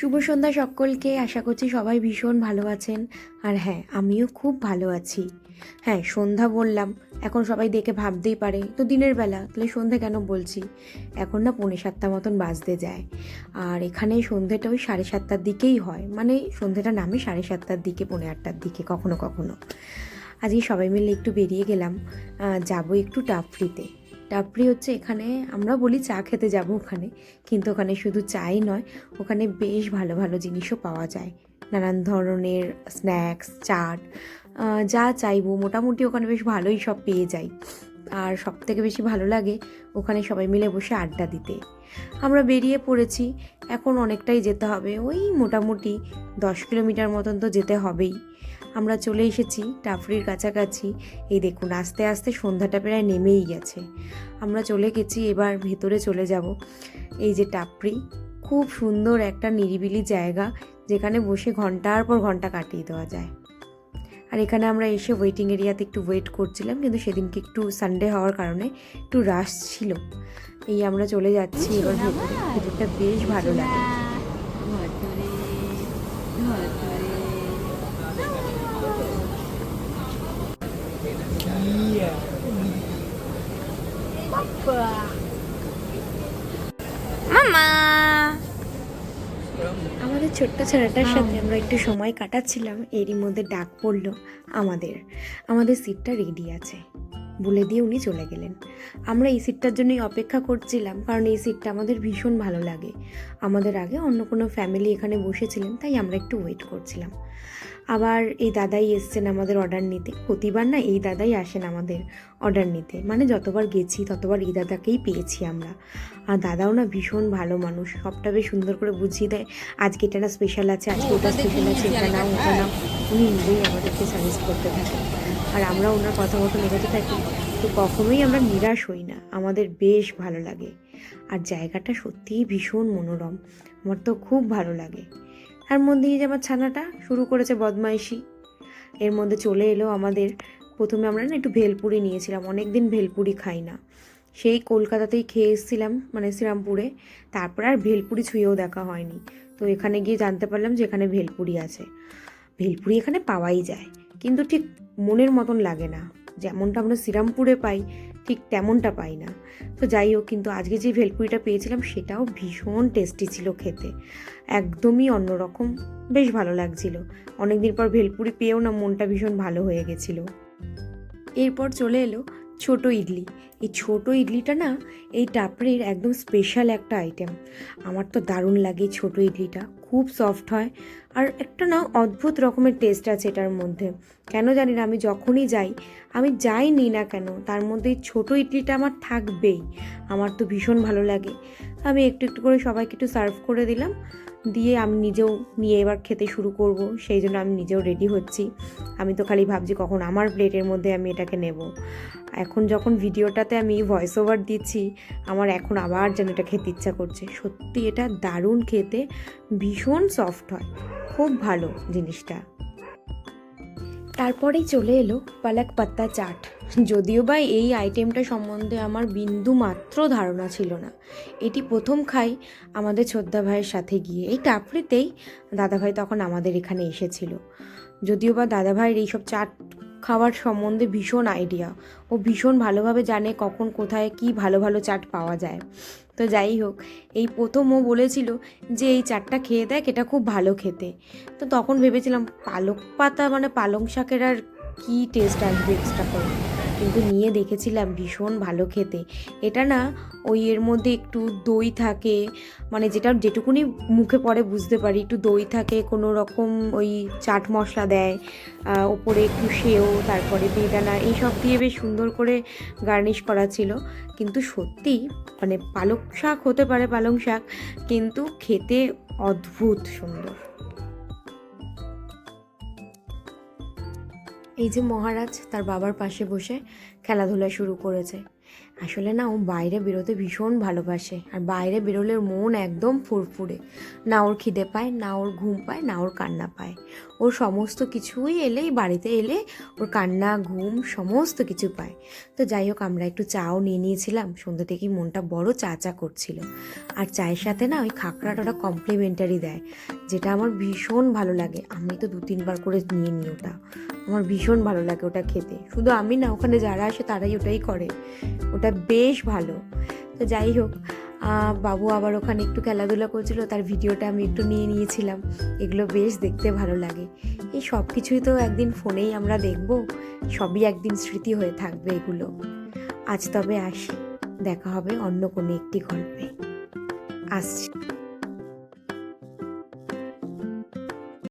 শুভ সন্ধ্যা সকলকে। আশা করছি সবাই ভীষণ ভালো আছেন। আর হ্যাঁ, আমিও খুব ভালো আছি। হ্যাঁ, সন্ধ্যা বললাম, এখন সবাই দেখে ভাবতেই পারে তো দিনের বেলা, তাহলে সন্ধে কেন বলছি। এখন না 6:45 মতন বাজতে যায়। আর এখানে সন্ধেটা ওই 7:30টার দিকেই হয়, মানে সন্ধেটা নামে 7:30টার দিকে, 7:45টার দিকে কখনো কখনো। আজকে সবাই মিলে একটু বেরিয়ে গেলাম, যাবো একটু টাপরিতে। টাপরি হচ্ছে এখানে, আমরা বলি চা খেতে যাব ওখানে, কিন্তু ওখানে শুধু চাই নয়, ওখানে বেশ ভালো ভালো জিনিসও পাওয়া যায়। নানান ধরনের স্ন্যাক্স, চাট, যা চাইবো মোটামুটি ওখানে বেশ ভালোই সব পেয়ে যাই। আর সব থেকে বেশি ভালো লাগে ওখানে সবাই মিলে বসে আড্ডা দিতে। আমরা বেরিয়ে পড়েছি, এখন অনেকটাই যেতে হবে, ওই মোটামুটি 10 কিলোমিটার মতন তো যেতে হবেই। আমরা চলে এসেছি টাপরির কাছাকাছি। এই দেখুন, আস্তে আস্তে সন্ধ্যাটা প্রায় নেমেই গেছে। আমরা চলে গেছি, এবার ভেতরে চলে যাব। এই যে টাপরি, খুব সুন্দর একটা নিরিবিলি জায়গা, যেখানে বসে ঘন্টার পর ঘন্টা কাটিয়ে দেওয়া যায়। আর এখানে আমরা এসে ওয়েটিং এরিয়াতে একটু ওয়েট করছিলাম, কিন্তু সেদিনকে একটু সানডে হওয়ার কারণে একটু রাশ ছিল। এই আমরা চলে যাচ্ছি এবার ভেতরে। ভেতরটা বেশ ভালো লাগে। মামা, আমাদের ছোট্ট ছেলেটার সাথে আমরা একটু সময় কাটাচ্ছিলাম, এরই মধ্যে ডাক পড়লো আমাদের আমাদের সিটটা রেডি আছে বলে দিয়ে উনি চলে গেলেন। আমরা এই সিটটার জন্যই অপেক্ষা করছিলাম, কারণ এই সিটটা আমাদের ভীষণ ভালো লাগে। আমাদের আগে অন্য কোনো ফ্যামিলি এখানে বসেছিলেন, তাই আমরা একটু ওয়েট করছিলাম। আবার এই দাদাই এসছেন আমাদের অর্ডার নিতে। প্রতিবার না এই দাদাই আসেন আমাদের অর্ডার নিতে, মানে যতবার গেছি ততবার এই দাদাকেই পেয়েছি আমরা। আর দাদাও না ভীষণ ভালো মানুষ, সবটা বেশ সুন্দর করে বুঝিয়ে দেয়। আজকে এটা না স্পেশাল আছে, আজকে ওটা স্পেশাল আছে, এটা নাও ওটা নাও, উনি নিজেই আমাদেরকে সাজেস্ট করতে থাকেন। আর আমরা ওনার কথা মতো এগোতে থাকি, তো কখনোই আমরা নিরাশ হই না, আমাদের বেশ ভালো লাগে। আর জায়গাটা সত্যিই ভীষণ মনোরম, আমার তো খুব ভালো লাগে। তার মধ্যে এই যে আমার ছানাটা শুরু করেছে বদমাইশি, এর মধ্যে চলে এলো আমাদের। প্রথমে আমরা না একটু ভেলপুরি নিয়েছিলাম, অনেক দিন ভেলপুরি খাই না, সেই কলকাতাতেই খেয়ে এসেছিলাম, মানে শ্রীরামপুরে। তারপর আর ভেলপুরি ছুঁয়েও দেখা হয়নি। তো এখানে গিয়ে জানতে পারলাম যে এখানে ভেলপুরি আছে। ভেলপুরি এখানে পাওয়াই যায়, কিন্তু ঠিক মনের মতন লাগে না, যেমনটা আমরা শ্রীরামপুরে পাই ঠিক তেমনটা পাই না। তো যাই হোক, কিন্তু আজকে যে ভেলপুরিটা পেয়েছিলাম সেটাও ভীষণ টেস্টি ছিল খেতে, একদমই অন্যরকম, বেশ ভালো লাগছিল। অনেকদিন পর ভেলপুরি পেয়েও না মনটা ভীষণ ভালো হয়ে গেছিলো। এরপর চলে এলো ছোট ইডলি। এই ছোট ইডলিটা না এই টাপরির একদম স্পেশাল একটা আইটেম। আমার তো দারুণ লাগে ছোট ইডলিটা, খুব সফট হয়। আর একটা না অদ্ভুত রকমের টেস্ট আছে এটার মধ্যে, কেন জানি না। আমি যখনই যাই, আমি যাই নিই না কেন, তার মধ্যে এই ছোটো ইডলিটা আমার থাকবেই। আমার তো ভীষণ ভালো লাগে। আমি একটু একটু করে সবাইকে একটু সার্ভ করে দিলাম, দিয়ে আমি নিজেও নিয়ে এবার খেতে শুরু করব। সেই জন্য আমি নিজেও রেডি হচ্ছি। আমি তো খালি ভাবছি কখন আমার প্লেটের মধ্যে আমি এটাকে নেব। এখন যখন ভিডিওটাতে আমি ভয়েস ওভার দিচ্ছি, আমার এখন আবার যেন এটা খেতে ইচ্ছা করছে। সত্যি এটা দারুণ খেতে, ভীষণ সফট হয়, খুব ভালো জিনিসটা। তারপরেই চলে এলো পালক পাত্তা চাট। যদিও বা এই আইটেমটা সম্বন্ধে আমার বিন্দু মাত্র ধারণা ছিল না। এটি প্রথম খাই আমাদের ছোদ্দা ভাইয়ের সাথে গিয়ে, এই টাপরিতেই। দাদাভাই তখন আমাদের এখানে এসেছিল। যদিও বা দাদাভাইয়ের এইসব চাট খাওয়ার সম্বন্ধে ভীষণ আইডিয়া, ও ভীষণ ভালোভাবে জানে কখন কোথায় কি ভালো ভালো চাট পাওয়া যায়। তো যাই হোক, এই প্রথম ও বলেছিল যে এই চাটটা খেয়ে দেখ, এটা খুব ভালো খেতে। তো তখন ভেবেছিলাম পালক পাতা মানে পালং শাকের আর কী টেস্ট আসবে এক্সট্রা করে, কিন্তু নিয়ে দেখেছিলাম ভীষণ ভালো খেতে। এটা না ওই এর মধ্যে একটু দই থাকে, মানে যেটা যেটুকুনি মুখে পড়ে বুঝতে পারি, একটু দই থাকে, কোনো রকম ওই চাট মশলা দেয়, ওপরে একটু সেও, তারপরে বেদানা, এইসব দিয়ে বেশ সুন্দর করে গার্নিশ করা ছিল। কিন্তু সত্যি মানে পালক শাক হতে পারে, পালং শাক, কিন্তু খেতে অদ্ভুত সুন্দর। এই যে মহারাজ তার বাবার পাশে বসে খেলাধুলা শুরু করেছে। আসলে না ও বাইরে বেরোতে ভীষণ ভালোবাসে, আর বাইরে বেরোলে ওর মন একদম ফুরফুরে। না ওর খিদে পায়, না ওর ঘুম পায়, না ওর কান্না পায়। ওর সমস্ত কিছুই বাড়িতে এলে ওর কান্না ঘুম সমস্ত কিছু পায়। তো যাই হোক, আমরা একটু চাও নিয়ে নিয়েছিলাম, সন্ধ্যে থেকেই মনটা বড় চা চা করছিল। আর চায়ের সাথে না ওই খাকড়াটা ওরা কমপ্লিমেন্টারি দেয়, যেটা আমার ভীষণ ভালো লাগে। আমি তো 2-3 বার করে নিয়ে নিই ওটা, আমার ভীষণ ভালো লাগে ওটা খেতে। শুধু আমি না, ওখানে যারা আসে তারাই ওটাই করে, ওটা বেশ ভালো। তো যাই হোক, বাবু আবার ওখানে একটু খেলাধুলা করছিল, তার ভিডিওটা আমি একটু নিয়ে নিয়েছিলাম। এগুলো বেশ দেখতে ভালো লাগে। এই সব কিছুই তো একদিন ফোনেই আমরা দেখব, সবই একদিন স্মৃতি হয়ে থাকবে এগুলো। আজ তবে আসি, দেখা হবে অন্য কোনো একটি গল্পে। আসছি।